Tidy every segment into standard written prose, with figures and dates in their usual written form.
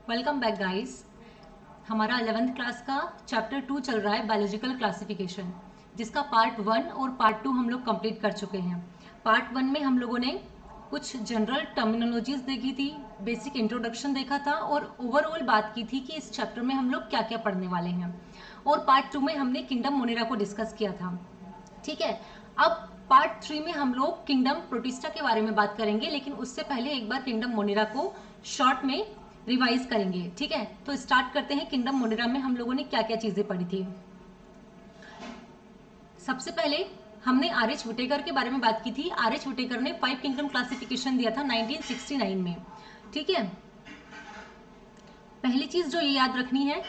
Welcome back guys. हमारा 11th class का chapter 2 चल रहा है बायोलॉजिकल क्लासिफिकेशन, जिसका पार्ट 1 और पार्ट 2 हम लोग कंप्लीट कर चुके हैं। पार्ट 1 में हम लोगों ने कुछ जनरल टर्मिनोलॉजीज देखी थी, बेसिक इंट्रोडक्शन देखा था और ओवरऑल बात की थी कि इस चैप्टर में हम लोग क्या क्या पढ़ने वाले हैं। और पार्ट 2 में हमने किंगडम मोनेरा को डिस्कस किया था। ठीक है, अब पार्ट 3 में हम लोग किंगडम प्रोटिस्टा के बारे में बात करेंगे, लेकिन उससे पहले एक बार किंगडम मोनेरा को शॉर्ट में रिवाइज करेंगे। ठीक है, तो स्टार्ट करते हैं। किंगडम मोनेरा में हम लोगों ने क्या क्या चीजें पढ़ी थी। सबसे पहले हमने आर एच विटेकर के बारे में बात की थी। आर एच विटेकर ने 5 किंगडम क्लासिफिकेशन दिया था 1969 में। ठीक है, पहली चीज जो ये याद रखनी है,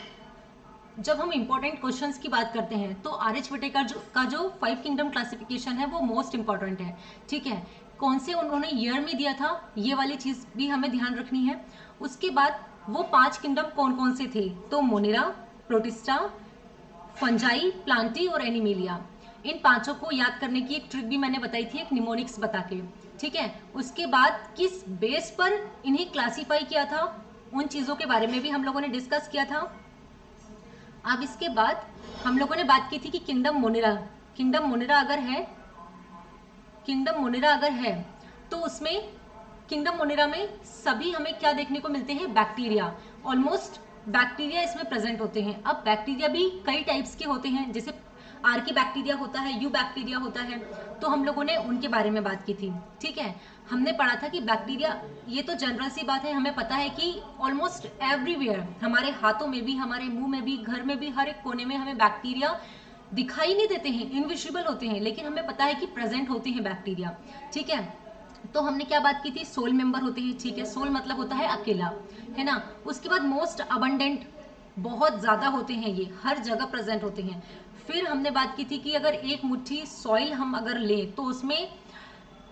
जब हम इंपॉर्टेंट क्वेश्चंस की बात करते हैं तो आर एच विटेकर का जो 5 किंगडम क्लासिफिकेशन है वो मोस्ट इंपॉर्टेंट है। ठीक है, कौन से उन्होंने ईयर में दिया था ये वाली चीज भी हमें ध्यान रखनी है। उसके बाद वो 5 किंगडम कौन कौन से थे, तो मोनेरा, प्रोटिस्टा, फंजाई, प्लांटी और एनिमेलिया। इन पांचों को याद करने की एक ट्रिक भी मैंने बताई थी, एक निमोनिक्स बता के। ठीक है, उसके बाद किस बेस पर इन्हें क्लासीफाई किया था उन चीजों के बारे में भी हम लोगों ने डिस्कस किया था। अब इसके बाद हम लोगों ने बात की थी कि किंगडम मोनेरा अगर है तो उसमें किंगडम मोनेरा में सभी हमें क्या देखने को मिलते हैं, बैक्टीरिया। ऑलमोस्ट बैक्टीरिया इसमें प्रेजेंट होते हैं। अब बैक्टीरिया भी कई टाइप्स के होते हैं, जैसे आर्की बैक्टीरिया होता है, यू बैक्टीरिया होता है, तो हम लोगों ने उनके बारे में बात की थी। ठीक है, हमने पढ़ा था कि बैक्टीरिया, ये तो जनरल सी बात है, हमें पता है कि ऑलमोस्ट एवरीवेयर, हमारे हाथों में भी, हमारे मुंह में भी, घर में भी, हर एक कोने में हमें बैक्टीरिया दिखाई नहीं देते हैं, इनविजिबल होते हैं, लेकिन हमें पता है कि प्रेजेंट होते हैं बैक्टीरिया। ठीक है, तो हमने क्या बात की थी, सोल मेंबर होते हैं। ठीक है, सोल मतलब होता है अकेला, है ना। उसके बाद मोस्ट अबंडेंट, बहुत ज्यादा होते हैं, ये हर जगह प्रेजेंट होते हैं। फिर हमने बात की थी कि अगर एक मुट्ठी सॉइल हम अगर लें तो उसमें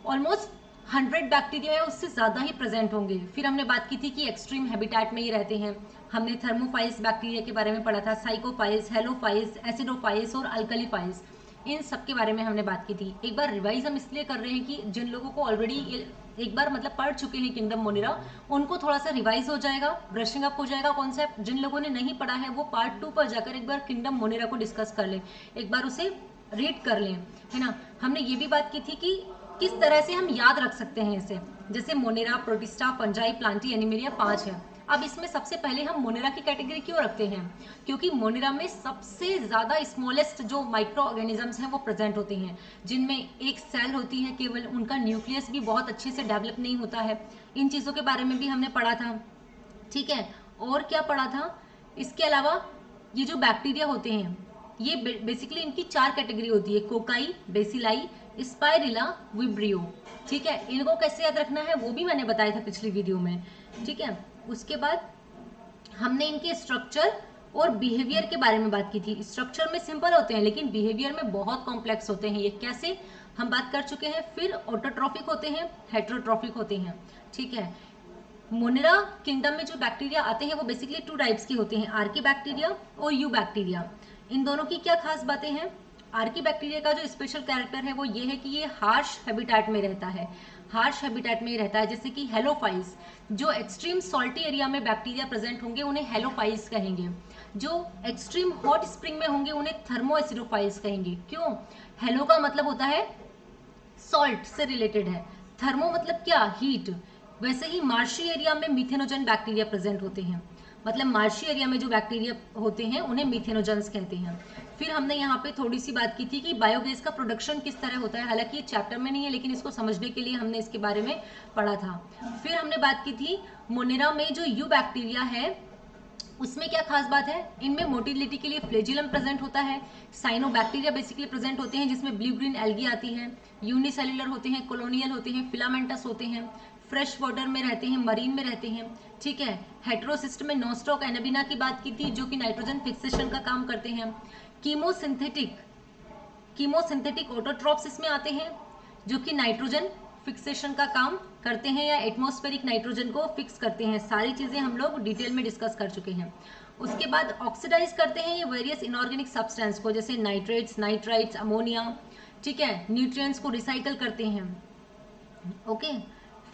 ऑलमोस्ट 100 बैक्टीरिया है, उससे ज्यादा ही प्रेजेंट होंगे। फिर हमने बात की थी कि एक्सट्रीम हैबिटेट में ही रहते हैं। हमने थर्मोफाइल्स बैक्टीरिया के बारे में पढ़ा था, साइकोफाइल्स, हेलोफाइल्स, एसिडोफाइल्स और अल्कलीफाइल्स, इन सब के बारे में हमने बात की थी। एक बार रिवाइज हम इसलिए कर रहे हैं कि जिन लोगों को ऑलरेडी एक बार मतलब पढ़ चुके हैं किंगडम मोनेरा, उनको थोड़ा सा रिवाइज हो जाएगा, ब्रशिंग अप हो जाएगा कॉन्सेप्ट। जिन लोगों ने नहीं पढ़ा है वो पार्ट 2 पर जाकर एक बार किंगडम मोनेरा को डिस्कस कर लें, एक बार उसे रीड कर लें, है ना। हमने ये भी बात की थी कि किस तरह से हम याद रख सकते हैं इसे, जैसे Monera, protista, fungi, Plantae, animalia 5 है। अब इसमें सबसे पहले हम मोनेरा की कैटेगरी क्यों रखते हैं, क्योंकि मोनेरा में सबसे ज्यादा स्मॉलेस्ट जो माइक्रो ऑर्गेनिजम्स हैं वो प्रेजेंट होते हैं, जिनमें एक सेल होती है केवल, उनका न्यूक्लियस भी बहुत अच्छे से डेवलप नहीं होता है। इन चीजों के बारे में भी हमने पढ़ा था। ठीक है, और क्या पढ़ा था, इसके अलावा ये जो बैक्टीरिया होते हैं, ये बेसिकली इनकी 4 कैटेगरी होती है, कोकाई, बेसिलाई, स्पाइरिला, विब्रियो। ठीक है, इनको कैसे याद रखना है वो भी मैंने बताया था पिछली वीडियो में। ठीक है, उसके बाद हमने इनके स्ट्रक्चर और बिहेवियर के बारे में बात की थी। स्ट्रक्चर में सिंपल होते हैं लेकिन बिहेवियर में बहुत कॉम्प्लेक्स होते हैं, ये कैसे हम बात कर चुके हैं। फिर ऑटोट्रॉफिक होते हैं, हेट्रोट्रॉफिक होते हैं। ठीक है, मोनेरा किंगडम में जो बैक्टीरिया आते हैं वो बेसिकली 2 टाइप्स के होते हैं, आर्की बैक्टीरिया और यू बैक्टीरिया। इन दोनों की क्या खास बातें हैं, आर्की बैक्टीरिया का जो स्पेशल कैरेक्टर है वो ये है कि ये हार्श हैबिटेट में रहता है, हार्श हैबिटेट में रहता है। जैसे कि हेलोफाइल्स, जो एक्सट्रीम सॉल्टी एरिया में बैक्टीरिया प्रेजेंट होंगे उन्हें हेलोफाइल्स कहेंगे। जो एक्सट्रीम हॉट स्प्रिंग में होंगे उन्हें थर्मोएसिडोफाइल्स कहेंगे। क्यों, हेलो का मतलब होता है सॉल्ट से रिलेटेड है, थर्मो मतलब क्या, हीट। वैसे ही मार्शी एरिया में मीथेनोजन बैक्टीरिया प्रेजेंट होते हैं, मतलब मार्शी एरिया में जो बैक्टीरिया होते हैं उन्हें मीथेनोजन्स कहते हैं। फिर हमने यहाँ पे थोड़ी सी बात की थी कि बायोगैस का प्रोडक्शन किस तरह होता है, हालांकि ये चैप्टर में नहीं है लेकिन इसको समझने के लिए हमने इसके बारे में पढ़ा था। फिर हमने बात की थी मोनेरा में जो यू बैक्टीरिया है उसमें क्या खास बात है, इनमें मोटिलिटी के लिए फ्लेजिलम प्रेजेंट होता है। साइनोबैक्टीरिया बेसिकली प्रेजेंट होते हैं जिसमें ब्लू ग्रीन एल्गी आती है। यूनिसेल्युलर होते हैं, कॉलोनियल होते हैं, फिलामेंटस होते हैं, फ्रेश वाटर में रहते हैं, मरीन में रहते हैं। ठीक है, हेटेरोसिस्ट में नोस्टॉक एनाबिना की बात की थी जो कि नाइट्रोजन फिक्सेशन का काम करते हैं। कीमोसिंथेटिक ऑटोट्रॉप्स इसमें आते हैं जो कि नाइट्रोजन फिक्सेशन का काम करते हैं या एटमॉस्फेरिक नाइट्रोजन को फिक्स करते हैं। सारी चीजें हम लोग डिटेल में डिस्कस कर चुके हैं। उसके बाद ऑक्सीडाइज करते हैं ये वेरियस इनऑर्गेनिक सब्सटेंस को, जैसे नाइट्रेट्स, नाइट्राइट्स, अमोनिया। ठीक है, न्यूट्रिएंट्स को रिसाइकल करते हैं। ओके,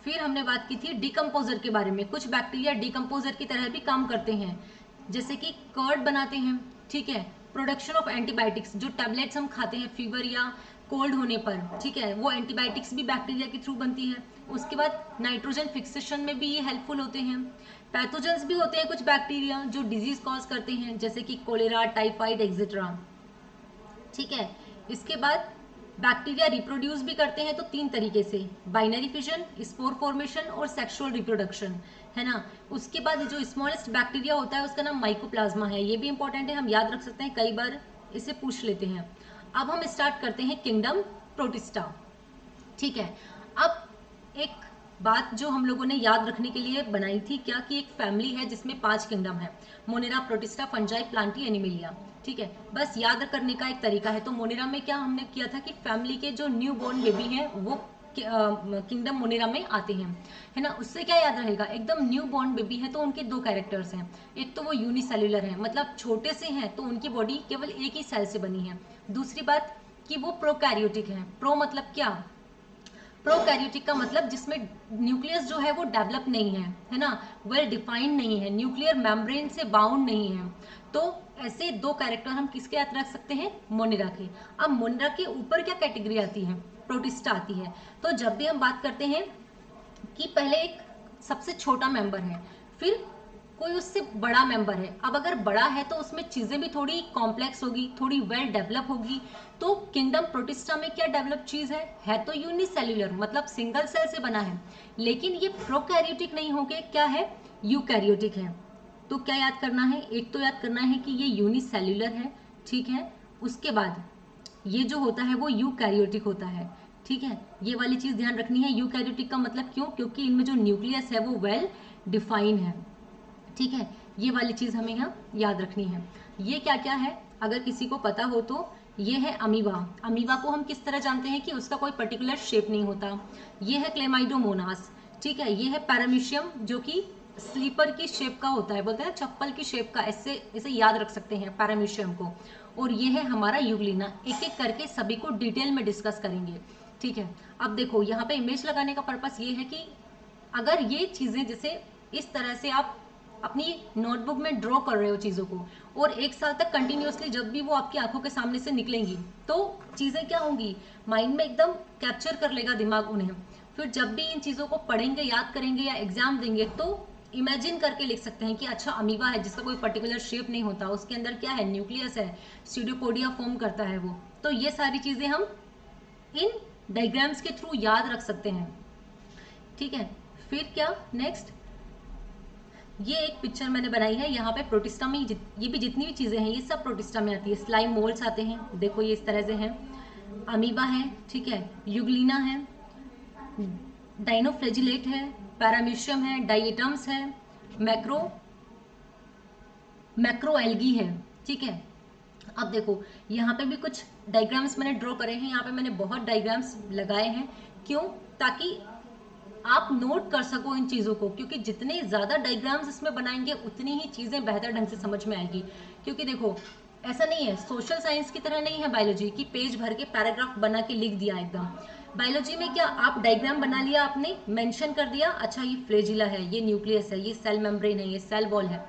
फिर हमने बात की थी डिकम्पोजर के बारे में। कुछ बैक्टीरिया डिकम्पोजर की तरह भी काम करते हैं, जैसे कि कर्ड बनाते हैं, ठीक है। प्रोडक्शन ऑफ एंटीबायोटिक्स, जो टैबलेट्स हम खाते हैं फीवर या कोल्ड होने पर, ठीक है, वो एंटीबायोटिक्स भी बैक्टीरिया के थ्रू बनती है। उसके बाद नाइट्रोजन फिक्सेशन में भी ये हेल्पफुल होते हैं। पैथोजेंस भी होते हैं कुछ बैक्टीरिया जो डिजीज कॉज करते हैं, जैसे कि कोलेरा, टाइफाइड एक्सेट्रा, ठीक है। इसके बाद बैक्टीरिया रिप्रोड्यूस भी करते हैं तो 3 तरीके से, बाइनरी फिजन, स्पोर फॉर्मेशन और सेक्सुअल रिप्रोडक्शन, है ना। उसके बाद जो स्मॉलेस्ट बैक्टीरिया होता है उसका नाम माइकोप्लाज्मा है, ये भी इंपॉर्टेंट है, हम याद रख सकते हैं, कई बार इसे पूछ लेते हैं। अब हम स्टार्ट करते हैं किंगडम प्रोटिस्टा, ठीक है। अब एक बात जो हम लोगों ने याद रखने के लिए बनाई थी क्या, कि एक फैमिली है जिसमें 5 किंगडम है, Monera, protista, fungi, Plantae, Animalia, ठीक है। बस याद करने का एक तरीका है। तो मोनेरा में क्या हमने किया था कि फैमिली के जो न्यू बॉर्न बेबी हैं वो किंगडम मोनेरा में आते हैं, है ना। उससे क्या याद रहेगा, एकदम न्यू बॉर्न बेबी है तो उनके 2 कैरेक्टर्स हैं। एक तो वो यूनिसेल्युलर है, मतलब छोटे से हैं तो उनकी बॉडी केवल एक ही सेल से बनी है। दूसरी बात कि वो प्रोकैरियोटिक है। प्रो मतलब क्या, प्रोकैरियोटिक का मतलब जिसमें न्यूक्लियस जो है वो डेवलप नहीं है ना, वेल डिफाइंड नहीं है, न्यूक्लियर मेम्ब्रेन से बाउंड नहीं है। तो ऐसे 2 कैरेक्टर हम किसके साथ रख सकते हैं, मोनेरा के। अब मोनेरा के ऊपर क्या कैटेगरी आती है, प्रोटिस्टा आती है। तो जब भी हम बात करते हैं कि पहले एक सबसे छोटा मेंबर है, फिर कोई उससे बड़ा मेंबर है। अब अगर बड़ा है तो उसमें चीजें भी थोड़ी कॉम्प्लेक्स होगी, थोड़ी वेल डेवलप होगी। तो किंगडम प्रोटिस्टा में क्या डेवलप चीज है तो यूनिसेल्युलर, मतलब सिंगल सेल से बना है, लेकिन ये प्रोकैरियोटिक नहीं होके क्या है, यूकैरियोटिक है। तो क्या याद करना है, एक तो याद करना है कि ये यूनिसेल्युलर है, ठीक है। उसके बाद ये जो होता है वो यूकैरियोटिक होता है, ठीक है। ये वाली चीज ध्यान रखनी है। यूकैरियोटिक का मतलब क्यों, क्योंकि इनमें जो न्यूक्लियस है वो वेल डिफाइन है, ठीक है। ये वाली चीज हमें यहाँ याद रखनी है। ये क्या क्या है अगर किसी को पता हो तो, ये है अमीबा। अमीबा को हम किस तरह जानते हैं कि उसका कोई पर्टिकुलर शेप नहीं होता। ये है क्लेमाइडोमोनास, ठीक है। ये है पैरामीशियम जो कि स्लीपर की शेप का होता है, बोलते हैं चप्पल की शेप का, ऐसे इसे याद रख सकते हैं पैरामीशियम को। और ये है हमारा यूग्लिना। एक एक करके सभी को डिटेल में डिस्कस करेंगे, ठीक है। अब देखो यहाँ पे इमेज लगाने का पर्पस ये है कि अगर ये चीजें जैसे इस तरह से आप अपनी नोटबुक में ड्रॉ कर रहे हो चीजों को, और 1 साल तक कंटिन्यूअसली जब भी वो आपकी आंखों के सामने से निकलेंगी तो चीजें क्या होंगी, माइंड में एकदम कैप्चर कर लेगा दिमाग उन्हें। फिर जब भी इन चीजों को पढ़ेंगे, याद करेंगे या एग्जाम देंगे तो इमेजिन करके लिख सकते हैं कि अच्छा अमीबा है जिसका कोई पर्टिकुलर शेप नहीं होता, उसके अंदर क्या है, न्यूक्लियस है, स्यूडोपोडिया फॉर्म करता है वो। तो ये सारी चीजें हम इन डायग्राम्स के थ्रू याद रख सकते हैं, ठीक है। फिर क्या नेक्स्ट, ये एक पिक्चर मैंने बनाई है। यहाँ पे प्रोटिस्टा में ये भी जितनी भी चीजें हैं ये सब प्रोटिस्टा में आती है। स्लाइम मोल्ड्स आते हैं, देखो ये इस तरह से हैं। अमीबा है, ठीक है, यूग्लिना है, डाइनोफ्लेजिलेट है, पैरामीशियम है, डाइएटम्स है, मैक्रोएल्गी है, ठीक है। अब देखो यहाँ पे भी कुछ डायग्राम्स मैंने ड्रॉ करे हैं, यहाँ पे मैंने बहुत डायग्राम्स लगाए हैं। क्यों, ताकि आप नोट कर सको इन चीजों को, क्योंकि जितने ज्यादा डायग्राम्स इसमें बनाएंगे उतनी ही चीजें बेहतर ढंग से समझ में आएगी। क्योंकि देखो ऐसा नहीं है, सोशल साइंस की तरह नहीं है बायोलॉजी की पेज भर के पैराग्राफ बना के लिख दिया एकदम। बायोलॉजी में क्या, आप डायग्राम बना लिया, आपने मेंशन कर दिया, अच्छा ये फ्लैजिला है, ये न्यूक्लियस है, ये सेल मेम्ब्रेन है, ये सेल वॉल है।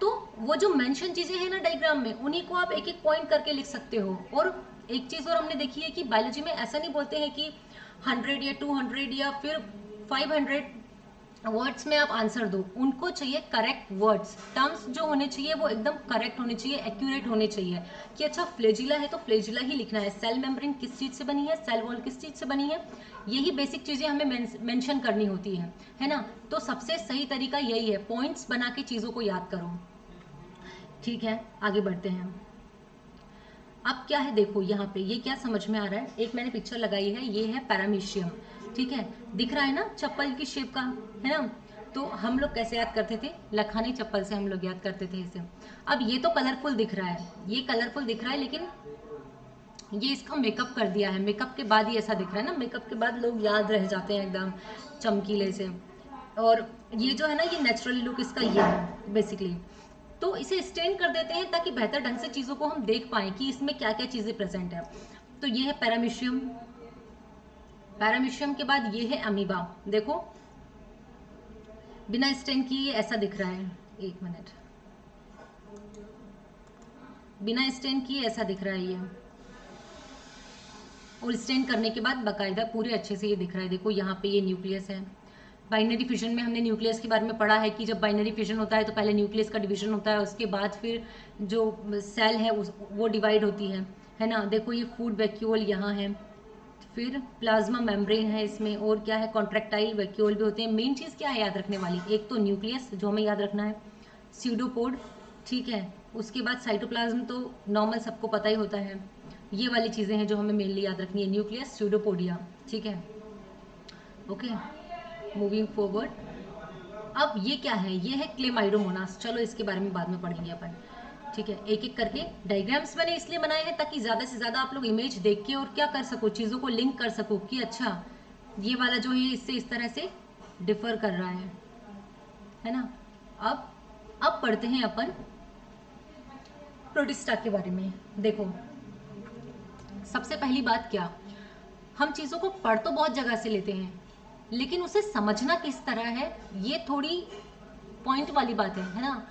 तो वो जो मेंशन चीजें हैं ना डायग्राम में, उन्हीं को आप एक एक पॉइंट करके लिख सकते हो। और एक चीज और हमने देखी है कि बायोलॉजी में ऐसा नहीं बोलते हैं कि 100 या 200 या फिर 500 वर्ड्स में आप आंसर दो। उनको चाहिए करेक्ट वर्ड्स, टर्म्स जो होने चाहिए वो एकदम करेक्ट होने चाहिए, एक्यूरेट होने चाहिए। कि अच्छा फ्लैजिला है तो फ्लैजिला ही लिखना है, सेल मेम्ब्रेन किस चीज से बनी है, सेल वॉल किस चीज से बनी है, यही बेसिक चीजें हमें मेंशन करनी होती है ना। तो सबसे सही तरीका यही है, पॉइंट्स बना के चीजों को याद करो, ठीक है। आगे बढ़ते हैं। अब क्या है, देखो यहाँ पे ये क्या समझ में आ रहा है, एक मैंने पिक्चर लगाई है, ये है पैरामीशियम, ठीक है, दिख रहा है ना चप्पल की शेप का, है ना। तो हम लोग कैसे याद करते थे, लखानी चप्पल से हम लोग याद करते थे इसे। अब ये तो कलरफुल दिख रहा है, ये कलरफुल दिख रहा है, लेकिन ये इसका मेकअप कर दिया है, मेकअप के बाद ही ऐसा दिख रहा है ना, मेकअप के बाद लोग याद रह जाते हैं एकदम चमकीले से। और ये जो है ना, ये नेचुरली लुक इसका ये है बेसिकली। तो इसे स्टेन कर देते हैं ताकि बेहतर ढंग से चीजों को हम देख पाएं कि इसमें क्या क्या चीजें प्रेजेंट है। तो ये है पैरामीशियम, पैरामीशियम के बाद ये है अमीबा। देखो बिना स्टेन किए ऐसा दिख रहा है, एक मिनट, बिना स्टेन किए ऐसा दिख रहा है ये, और स्टेन करने के बाद बाकायदा पूरे अच्छे से ये दिख रहा है। देखो यहाँ पे ये न्यूक्लियस है। बाइनरी फिजन में हमने न्यूक्लियस के बारे में पढ़ा है कि जब बाइनरी फिजन होता है तो पहले न्यूक्लियस का डिवीजन होता है, उसके बाद फिर जो सेल है वो डिवाइड होती है ना। देखो ये फूड वैक्यूल यहाँ है, फिर प्लाज्मा मेम्ब्रेन है इसमें, और क्या है, कॉन्ट्रैक्टाइल वैक्यूल भी होते हैं। मेन चीज़ क्या है याद रखने वाली, एक तो न्यूक्लियस जो हमें याद रखना है, स्यूडोपोड, ठीक है, उसके बाद साइटोप्लाज्म तो नॉर्मल सबको पता ही होता है। ये वाली चीज़ें हैं जो हमें मेनली याद रखनी है, न्यूक्लियस, स्यूडोपोडिया, ठीक है। Okay, moving forward. अब ये क्या है, ये है क्लेमाइडोमोनास। चलो इसके बारे में बाद में पढ़ेंगे अपन, ठीक है। एक एक करके डायग्राम्स मैंने इसलिए बनाए हैं ताकि ज़्यादा से ज़्यादा आप लोग इमेज देख के और क्या कर सको, चीज़ों को लिंक कर सको कि अच्छा ये वाला जो है इससे इस तरह से डिफर कर रहा है ना। अब पढ़ते हैं अपन प्रोटिस्टा के बारे में। देखो सबसे पहली बात क्या, हम चीज़ों को पढ़ तो बहुत जगह से लेते हैं, लेकिन उसे समझना किस तरह है ये थोड़ी पॉइंट वाली बात है ना।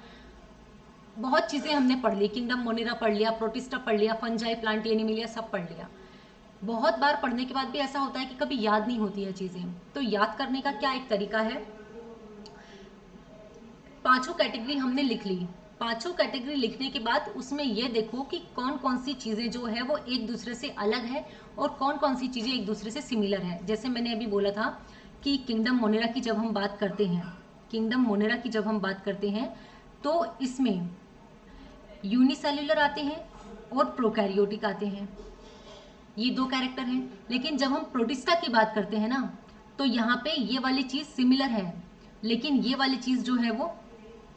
बहुत चीज़ें हमने पढ़ ली, किंगडम मोनेरा पढ़ लिया, प्रोटिस्टा पढ़ लिया, फंजाई, प्लांट एनिमिलिया सब पढ़ लिया। बहुत बार पढ़ने के बाद भी ऐसा होता है कि कभी याद नहीं होती है चीज़ें। तो याद करने का क्या एक तरीका है, पांचों कैटेगरी हमने लिख ली। पांचों कैटेगरी लिखने के बाद उसमें ये देखो कि कौन कौन सी चीज़ें जो है वो एक दूसरे से अलग है और कौन कौन सी चीज़ें एक दूसरे से सिमिलर है। जैसे मैंने अभी बोला था कि किंगडम मोनेरा की जब हम बात करते हैं, किंगडम मोनेरा की जब हम बात करते हैं तो इसमें यूनिसेल्युलर आते हैं और प्रोकैरियोटिक आते हैं, ये दो कैरेक्टर हैं। लेकिन जब हम प्रोटिस्टा की बात करते हैं ना तो यहाँ पे ये वाली चीज़ सिमिलर है, लेकिन ये वाली चीज़ जो है वो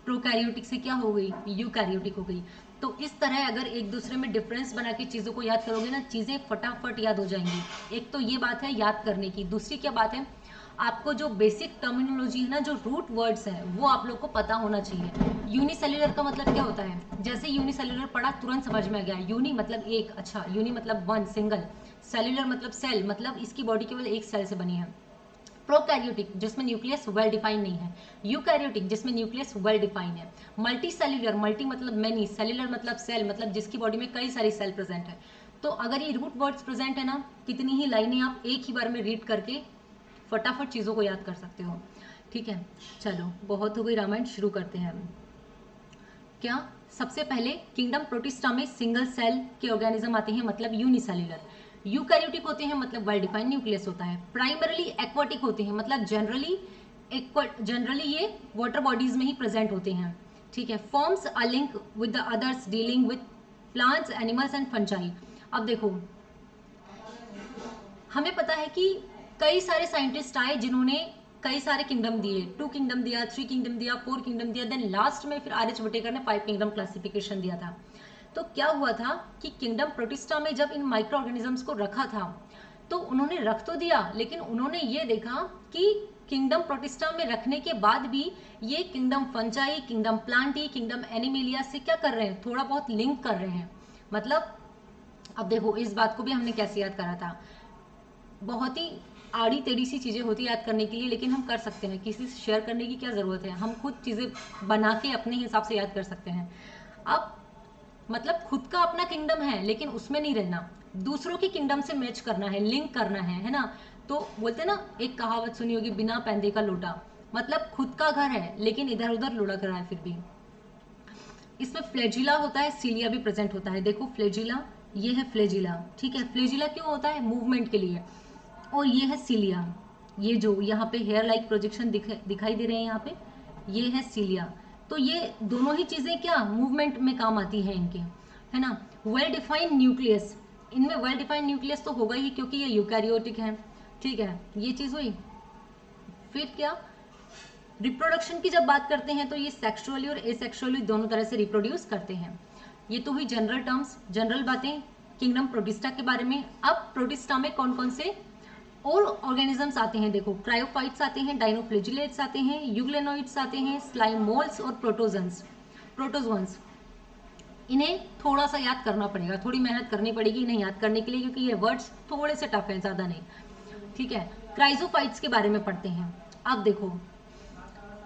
प्रोकैरियोटिक से क्या हो गई, यूकैरियोटिक हो गई। तो इस तरह अगर एक दूसरे में डिफरेंस बना के चीज़ों को याद करोगे ना, चीज़ें फटाफट याद हो जाएंगी। एक तो ये बात है याद करने की, दूसरी क्या बात है, आपको जो बेसिक टर्मिनोलॉजी है ना, जो रूट वर्ड्स है वो आप लोग को पता होना चाहिए। यूनिसेल्युलर का मतलब क्या होता है, जैसे यूनिसेल्युलर पढ़ा तुरंत समझ में आ गया। यूनि मतलब एक, अच्छा यूनि मतलब वन, सिंगल। सेल्युलर मतलब सेल, मतलब इसकी बॉडी केवल एक सेल से बनी है। प्रोकैरियोटिक जिसमें न्यूक्लियस वेल डिफाइन नहीं है। यूकैरियोटिक जिसमें न्यूक्लियस वेल डिफाइन है। मल्टी सेल्युलर, मल्टी मतलब मैनी, सेल्युलर मतलब सेल, मतलब जिसकी बॉडी में कई सारी सेल प्रेजेंट है। तो अगर ये रूट वर्ड्स प्रेजेंट है ना, कितनी ही लाइनें आप एक ही बार में रीड करके फटाफट चीज़ों को याद कर सकते हो, ठीक है। चलो बहुत हो गई रामायण, शुरू करते हैं। क्या, सबसे पहले किंगडम प्रोटिस्टा में सिंगल सेल के ऑर्गेनिज्म आते हैं, मतलब यूनिसेल्युलर। यूकैरियोटिक होते हैं, मतलब वेल डिफाइंड न्यूक्लियस होता है। प्राइमरली एक्वाटिक होते हैं, मतलब जनरली ये वाटर बॉडीज में ही प्रेजेंट होते हैं, ठीक है। Forms a link with the others dealing with plants, animals and fungi. अब देखो हमें पता है कि कई सारे साइंटिस्ट आए जिन्होंने कई सारे किंगडम दिए, 2 किंगडम दिया, 3 किंगडम दिया, 4 किंगडम दिया, देन लास्ट में फिर आर.एच. बटेकर ने 5 किंगडम क्लासिफिकेशन दिया था। तो क्या हुआ था कि किंगडम प्रोटिस्टा में जब इन माइक्रो ऑर्गेनिजम्स को रखा था तो उन्होंने रख तो दिया, लेकिन उन्होंने ये देखा कि किंगडम प्रोटिस्टा में रखने के बाद भी ये kingdom fungi, kingdom Plantae, kingdom animalia से क्या कर रहे हैं, थोड़ा बहुत लिंक कर रहे हैं। मतलब अब देखो इस बात को भी हमने कैसे याद करा था, बहुत ही आड़ी टेढ़ी सी चीज़ें होती है याद करने के लिए, लेकिन हम कर सकते हैं। किसी से शेयर करने की क्या ज़रूरत है, हम खुद चीज़ें बना के अपने हिसाब से याद कर सकते हैं। अब मतलब खुद का अपना किंगडम है लेकिन उसमें नहीं रहना, दूसरों के किंगडम से मैच करना है, लिंक करना है ना। तो बोलते हैं ना, एक कहावत सुनी होगी, बिना पैंदे का लोटा, मतलब खुद का घर है लेकिन इधर उधर लुढ़क रहा है फिर भी। इसमें फ्लैजिला होता है, सीलिया भी प्रेजेंट होता है। देखो फ्लैजिला, ये है फ्लैजिला, ठीक है। फ्लैजिला क्यों होता है, मूवमेंट के लिए। और ये है सीलिया, ये जो यहाँ पे हेयर लाइक प्रोजेक्शन दिखाई दे रहे हैं यहाँ पे, ये है सीलिया। तो ये दोनों ही चीजें क्या मूवमेंट में काम आती हैं इनके, है ना। वेल डिफाइंड न्यूक्लियस, इनमें वेल डिफाइंड न्यूक्लियस तो होगा ही क्योंकि ये यूकैरियोटिक है, ठीक है। ये चीज हुई। फिर क्या, रिप्रोडक्शन की जब बात करते हैं तो ये सेक्सुअली और एसेक्सुअली दोनों तरह से रिप्रोड्यूस करते हैं। ये तो हुई जनरल टर्म्स, जनरल बातें किंगडम प्रोटिस्टा के बारे में। अब प्रोटिस्टा में कौन कौन से और ऑर्गेनिजम्स आते हैं, देखो क्रायोफाइट्स आते हैं, डाइनोफ्लेजिलेट्स आते हैं, यूग्लेनोइड्स आते हैं, स्लाइमोल्स और प्रोटोजोन्स। इन्हें थोड़ा सा याद करना पड़ेगा, थोड़ी मेहनत करनी पड़ेगी इन्हें याद करने के लिए, क्योंकि ये वर्ड्स थोड़े से टफ हैं, ज़्यादा नहीं, ठीक है। क्राइजोफाइट्स के बारे में पढ़ते हैं। अब देखो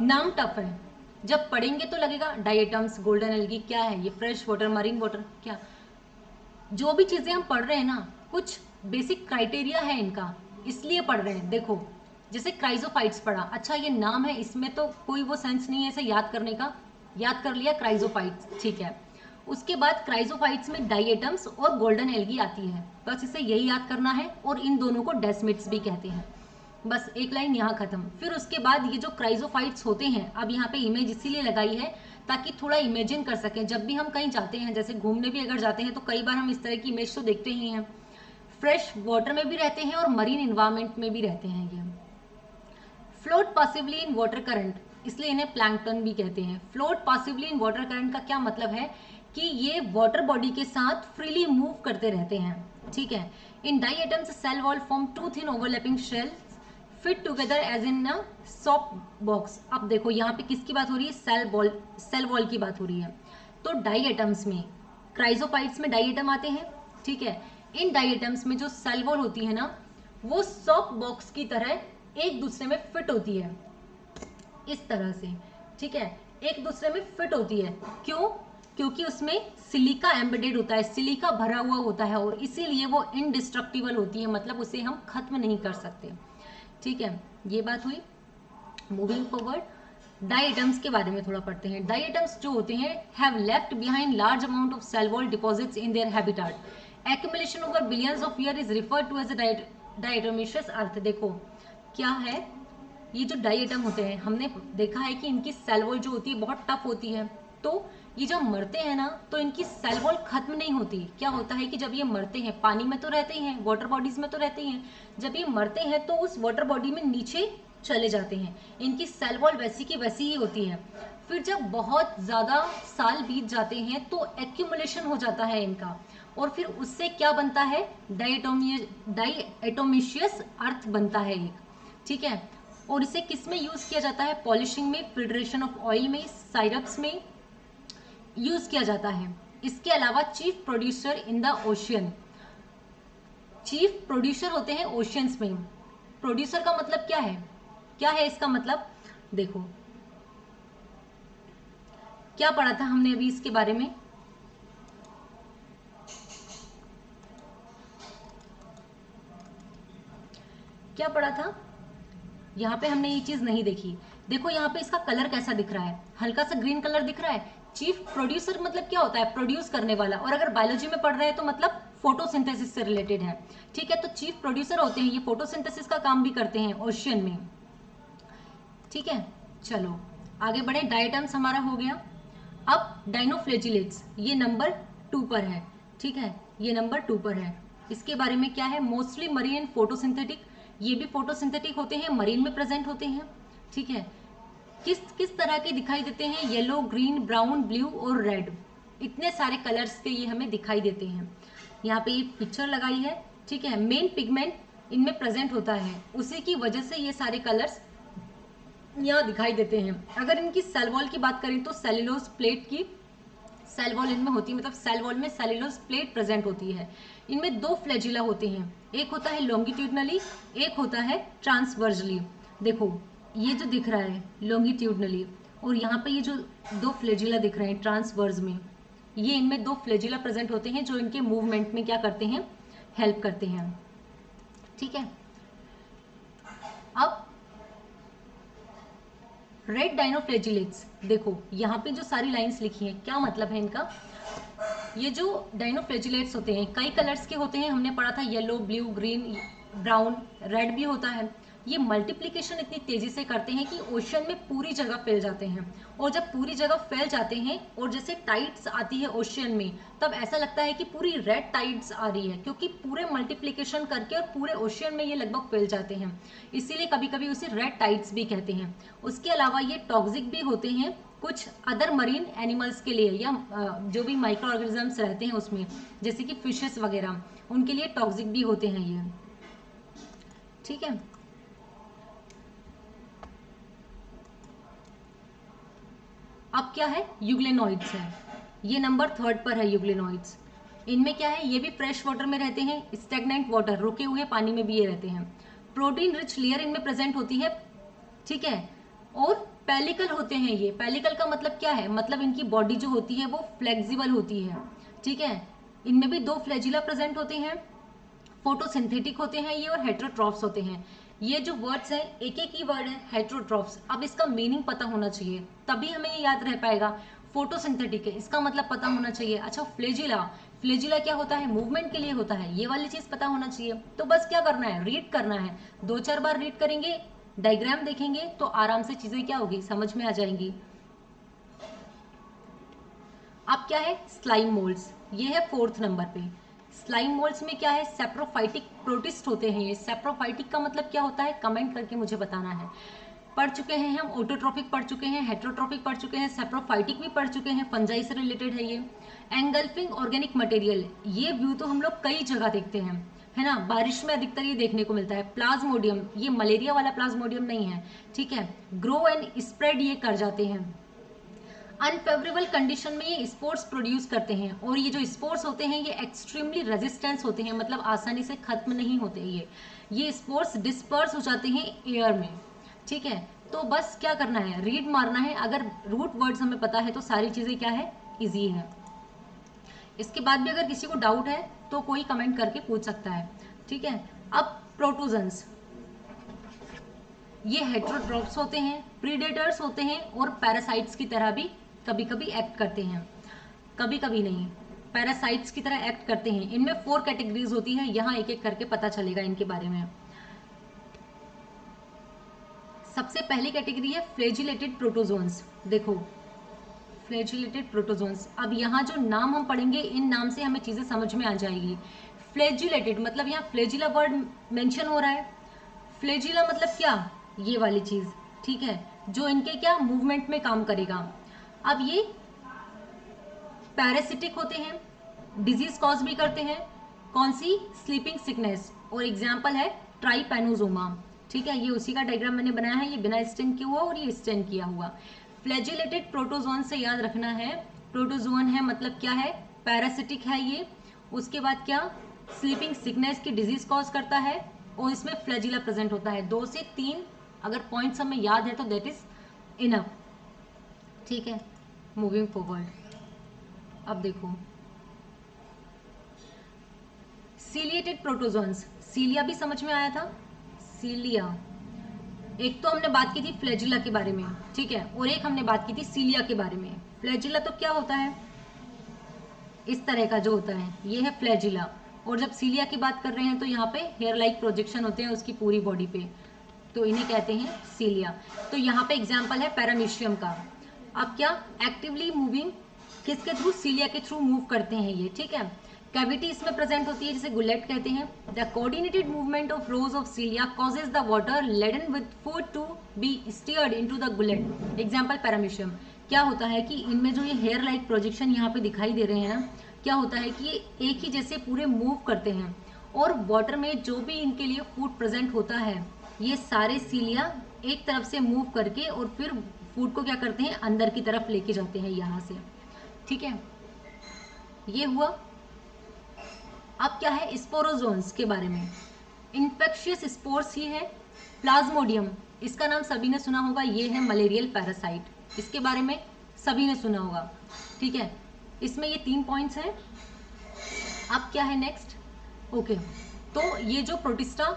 नाम टफ है, जब पढ़ेंगे तो लगेगा डाइएटम्स, गोल्डन एल्गी क्या है, ये फ्रेश वाटर, मरीन वाटर क्या, जो भी चीजें हम पढ़ रहे हैं ना कुछ बेसिक क्राइटेरिया है इनका, इसलिए पढ़ रहे हैं। देखो जैसे क्राइजोफाइट्स पढ़ा, अच्छा ये नाम है, इसमें तो कोई वो सेंस नहीं है इसे याद करने का, याद कर लिया क्राइजोफाइट्स, ठीक है। उसके बाद क्राइजोफाइट्स में डाइएटम्स और गोल्डन एल्गी आती है, बस इसे यही याद करना है, और इन दोनों को डेस्मिड्स भी कहते हैं। बस एक लाइन यहाँ खत्म। फिर उसके बाद ये जो क्राइजोफाइट्स होते हैं, अब यहाँ पे इमेज इसीलिए लगाई है ताकि थोड़ा इमेजिन कर सकें, जब भी हम कहीं जाते हैं, जैसे घूमने भी अगर जाते हैं तो कई बार हम इस तरह की इमेज तो देखते ही हैं। फ्रेश वाटर में भी रहते हैं और मरीन इन्वायरमेंट में भी रहते हैं ये। Float possibly in water current, इसलिए इन्हें प्लैंकटन भी कहते हैं। Float possibly in water current का क्या मतलब है कि ये वाटर बॉडी के साथ फ्रीली मूव करते रहते हैं, ठीक है। In diatoms cell wall form two thin overlapping shells fit together as in a soft box. अब देखो यहाँ पे किसकी बात हो रही है, सेल वॉल की बात हो रही है। तो डाइएटम्स में, क्राइजोफाइट्स में डाइएटम आते हैं, ठीक है। इन डाइएटम्स में जो सेल वॉल होती है ना वो सॉफ्ट बॉक्स की तरह एक दूसरे में फिट होती है, इस तरह से, ठीक है, एक दूसरे में फिट होती है। क्यों? क्योंकि उसमें सिलिका एम्बेडेड होता है, सिलिका भरा हुआ होता है, और इसीलिए वो इनडिस्ट्रक्टिबल होती है, मतलब उसे हम खत्म नहीं कर सकते, ठीक है। ये बात हुई। मूविंग फॉरवर्ड डाइएटम्स के बारे में थोड़ा पढ़ते हैं। डाइएटम्स जो होते हैं have left behind large amount of cell wall deposits in their habitat. Accumulation over billions of year is referred to as a diatomaceous earth. देखो क्या है, ये जो डाइएटम होते हैं हमने देखा है कि इनकी सेल वॉल जो होती है बहुत टफ होती है, तो ये जब मरते हैं ना तो इनकी सेल वॉल खत्म नहीं होती। क्या होता है कि जब ये मरते हैं, पानी में तो रहते ही हैं, वाटर बॉडीज में तो रहते ही हैं, जब ये मरते हैं तो उस वाटर बॉडी में नीचे चले जाते हैं, इनकी सेल वॉल वैसी की वैसी ही होती है। फिर जब बहुत ज्यादा साल बीत जाते हैं तो एक्यूमुलेशन हो जाता है इनका, और फिर उससे क्या बनता है, डाइएटोमिशियस अर्थ बनता है एक, ठीक है। और इसे किस में यूज किया जाता है, पॉलिशिंग में, फिल्ट्रेशन ऑफ ऑयल में, साइरप्स में यूज किया जाता है। इसके अलावा chief producer in the ocean, chief producer होते हैं ओशियंस में। प्रोड्यूसर का मतलब क्या है, क्या है इसका मतलब, देखो क्या पढ़ा था हमने अभी इसके बारे में, क्या पढ़ा था, यहाँ पे हमने ये चीज नहीं देखी। देखो यहाँ पे इसका कलर कैसा दिख रहा है, हल्का सा ग्रीन कलर दिख रहा है। चीफ प्रोड्यूसर मतलब क्या होता है, प्रोड्यूस करने वाला, और अगर बायोलॉजी में पढ़ रहे हैं तो मतलब फोटोसिंथेसिस से रिलेटेड है, ठीक है। तो चीफ प्रोड्यूसर होते हैं, ये फोटोसिंथेसिस का काम भी करते हैं ओशियन में, ठीक है। चलो आगे बढ़े, डाइएटम्स हमारा हो गया। अब डाइनोफ्लेजिलेट्स, ये नंबर 2 पर है, ठीक है, ये नंबर 2 पर है। इसके बारे में क्या है, मोस्टली मरीन एंड फोटोसिंथेटिक, ये भी फोटोसिंथेटिक होते हैं, मरीन में प्रेजेंट होते हैं, ठीक है। किस किस तरह के दिखाई देते हैं, येलो, ग्रीन, ब्राउन, ब्लू और रेड, इतने सारे कलर्स के ये हमें दिखाई देते हैं। यहाँ पे ये पिक्चर लगाई है, ठीक है। मेन पिगमेंट इनमें प्रेजेंट होता है, उसी की वजह से ये सारे कलर्स यहाँ दिखाई देते हैं। अगर इनकी सेल वॉल की बात करें तो सेल्यूलोज प्लेट की सेल वॉल इनमें होती है, मतलब सेल वॉल में सेल्यूलोज प्लेट प्रेजेंट होती है। इनमें 2 फ्लैजिला होते हैं, एक होता है लॉन्गिट्यूडनली, एक होता है ट्रांसवर्सली। देखो ये जो दिख रहा है लॉन्गिट्यूडनली, और यहाँ पे ये जो 2 फ्लैजिला दिख रहे हैं ट्रांसवर्स में, ये इनमें 2 फ्लैजिला प्रेजेंट होते हैं जो इनके मूवमेंट में क्या करते हैं, हेल्प करते हैं, ठीक है। अब रेड डाइनोफ्लेजिलेट्स, देखो यहाँ पे जो सारी लाइंस लिखी हैं क्या मतलब है इनका, ये जो डाइनोफ्लेजिलेट्स होते हैं कई कलर्स के होते हैं, हमने पढ़ा था yellow, blue, green, brown, red भी होता है। ये मल्टीप्लिकेशन इतनी तेजी से करते हैं कि ओशन में पूरी जगह फैल जाते हैं, और जब पूरी जगह फैल जाते हैं और जैसे टाइड्स आती है ओशन में, तब ऐसा लगता है कि पूरी रेड टाइड्स आ रही है, क्योंकि पूरे मल्टीप्लिकेशन करके और पूरे ओशन में ये लगभग फैल जाते हैं, इसीलिए कभी कभी उसे रेड टाइड्स भी कहते हैं। उसके अलावा ये टॉक्सिक भी होते हैं कुछ अदर मरीन एनिमल्स के लिए, या जो भी माइक्रो ऑर्गेनिजम्स रहते हैं उसमें, जैसे कि फिशेस वगैरह, उनके लिए टॉक्सिक भी होते हैं ये, ठीक है। अब क्या है, यूग्लेनॉइड्स है, ये नंबर 3 पर है यूग्लेनॉइड्स। इनमें क्या है, ये भी फ्रेश वाटर में रहते हैं, स्टेगनेंट वाटर, रुके हुए पानी में भी ये रहते हैं। प्रोटीन रिच लेयर इनमें प्रेजेंट होती है, ठीक है, और पेलिकल होते हैं ये। पेलिकल का मतलब क्या है, मतलब इनकी बॉडी जो होती है वो फ्लेक्सिबल होती है, ठीक है। इनमें भी 2 फ्लैजिला प्रेजेंट होते हैं, फोटोसिंथेटिक होते हैं ये और हेट्रोट्रॉफ्स होते हैं। ये जो वर्ड्स हैं एक एक ही वर्ड है हेट्रोट्रॉफ्स। अब इसका मीनिंग पता होना चाहिए तभी हमें ये याद रह पाएगा। फोटोसिंथेटिक है, इसका मतलब पता होना चाहिए। अच्छा फ्लैजिला, फ्लैजिला क्या होता है, मूवमेंट के लिए होता है, ये वाली चीज पता होना चाहिए। तो बस क्या करना है, रीड करना है। 2-4 बार रीड करेंगे, डायग्राम देखेंगे तो आराम से चीजें क्या होगी, समझ में आ जाएंगी। अब क्या है, स्लाइम मोल्ड्स, ये है 4th नंबर पे। स्लाइम मोल्ड्स में क्या है, सेप्रोफाइटिक प्रोटिस्ट होते हैं ये। सेप्रोफाइटिक का मतलब क्या होता है, कमेंट करके मुझे बताना है। पढ़ चुके हैं हम, ऑटोट्रॉपिक पढ़ चुके हैं, हेट्रोट्रॉपिक पढ़ चुके हैं, सेप्रोफाइटिक भी पढ़ चुके हैं, फंजाई से रिलेटेड है ये। एंगल्फिंग ऑर्गेनिक मटेरियल, ये व्यू तो हम लोग कई जगह देखते हैं, है ना, बारिश में अधिकतर ये देखने को मिलता है। प्लाज्मोडियम, ये मलेरिया वाला प्लाज्मोडियम नहीं है, ठीक है। ग्रो एंड स्प्रेड ये कर जाते हैं। अनफेवरेबल कंडीशन में ये स्पोर्स प्रोड्यूस करते हैं, और ये जो स्पोर्स होते हैं ये एक्सट्रीमली रेजिस्टेंस होते हैं, मतलब आसानी से खत्म नहीं होते ये स्पोर्स डिस्पर्स हो जाते हैं एयर में, ठीक है। तो बस क्या करना है, रीड मारना है। अगर रूट वर्ड्स हमें पता है तो सारी चीजें क्या है, इजी है। इसके बाद भी अगर किसी को डाउट है तो कोई कमेंट करके पूछ सकता है, ठीक है। अब प्रोटोजन्स, ये हेट्रोट्रॉप्स होते हैं, प्रीडेटर्स होते हैं और पैरासाइट्स की तरह भी कभी कभी एक्ट करते हैं, कभी कभी नहीं, पैरासाइट्स की तरह एक्ट करते हैं। इनमें 4 कैटेगरीज होती है, यहाँ एक एक करके पता चलेगा इनके बारे में। सबसे पहली कैटेगरी है फ्लैजिलेटेड प्रोटोजोन्स। देखो फ्लैजिलेटेड प्रोटोजोन्स, अब यहाँ जो नाम हम पढ़ेंगे इन नाम से हमें चीजें समझ में आ जाएगी। फ्लैजिलेटेड मतलब यहाँ फ्लैजिला वर्ड मेंशन हो रहा है। फ्लैजिला मतलब क्या, ये वाली चीज, ठीक है, जो इनके क्या मूवमेंट में काम करेगा। अब ये पैरासिटिक होते हैं, डिजीज कॉज भी करते हैं। कौन सी, स्लीपिंग सिकनेस, और एग्जाम्पल है ट्राइपैनोसोमा, ठीक है। ये उसी का डायग्राम मैंने बनाया है, ये बिना स्टेन किया हुआ और ये स्टेन किया हुआ। फ्लैजिलेटेड प्रोटोजोन से याद रखना है, प्रोटोजोन है मतलब क्या है, पैरासिटिक है ये। उसके बाद क्या, स्लीपिंग सिकनेस की डिजीज कॉज करता है और इसमें फ्लैजिला प्रेजेंट होता है। 2 से 3 अगर पॉइंट्स हमें याद है तो दैट इज इनफ, ठीक है। मूविंग फॉरवर्ड, अब देखो सीलिएटेड प्रोटोजोन्स, सीलिया भी समझ में आया था, सीलिया। एक तो हमने बात की थी फ्लैजिला के बारे में, ठीक है, और एक हमने बात की थी सीलिया के बारे में। फ्लैजिला तो क्या होता है, इस तरह का जो होता है ये है फ्लैजिला, और जब सीलिया की बात कर रहे हैं तो यहाँ पे हेयर लाइक प्रोजेक्शन होते हैं उसकी पूरी बॉडी पे, तो इन्हें कहते हैं सीलिया। तो यहाँ पे एग्जाम्पल है पैरामीशियम का। अब क्या, एक्टिवली मूविंग, किसके थ्रू, सीलिया के थ्रू मूव करते हैं ये, ठीक है। कैविटी इसमें प्रेजेंट होती है जिसे गुलेट कहते हैं। The coordinated movement of rows of cilia causes the water laden with food to be steered into the gullet. Example paramecium. क्या होता है कि इनमें जो ये हेयर लाइक प्रोजेक्शन यहाँ पे दिखाई दे रहे हैं, क्या होता है कि ये एक ही जैसे पूरे मूव करते हैं, और वाटर में जो भी इनके लिए फूड प्रेजेंट होता है ये सारे सीलिया एक तरफ से मूव करके और फिर फूड को क्या करते हैं, अंदर की तरफ लेके जाते हैं यहाँ से, ठीक है। ये हुआ। अब क्या है, स्पोरोजोन्स के बारे में। इन्फेक्शियस स्पोर्स ही है। प्लाज्मोडियम, इसका नाम सभी ने सुना होगा, ये है मलेरियल पैरासाइट, इसके बारे में सभी ने सुना होगा, ठीक है। इसमें ये 3 पॉइंट्स हैं। अब क्या है नेक्स्ट, ओके, तो ये जो प्रोटिस्टा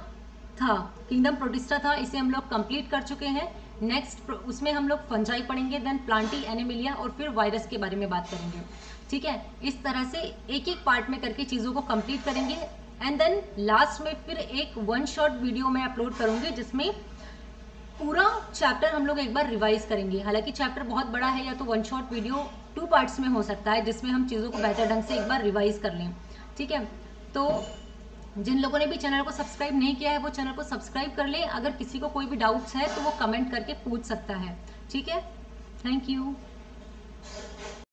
था, किंगडम प्रोटिस्टा था, इसे हम लोग कंप्लीट कर चुके हैं। नेक्स्ट उसमें हम लोग फंजाई पढ़ेंगे, देन प्लांटी एनिमिलिया, और फिर वायरस के बारे में बात करेंगे, ठीक है। इस तरह से एक एक पार्ट में करके चीज़ों को कंप्लीट करेंगे, एंड देन लास्ट में फिर एक 1 शॉट वीडियो मैं अपलोड करूंगी जिसमें पूरा चैप्टर हम लोग एक बार रिवाइज करेंगे। हालांकि चैप्टर बहुत बड़ा है, या तो 1 शॉट वीडियो 2 पार्ट्स में हो सकता है जिसमें हम चीज़ों को बेहतर ढंग से एक बार रिवाइज कर लें, ठीक है। तो जिन लोगों ने भी चैनल को सब्सक्राइब नहीं किया है वो चैनल को सब्सक्राइब कर लें। अगर किसी को कोई भी डाउट्स है तो वो कमेंट करके पूछ सकता है, ठीक है। Thank you.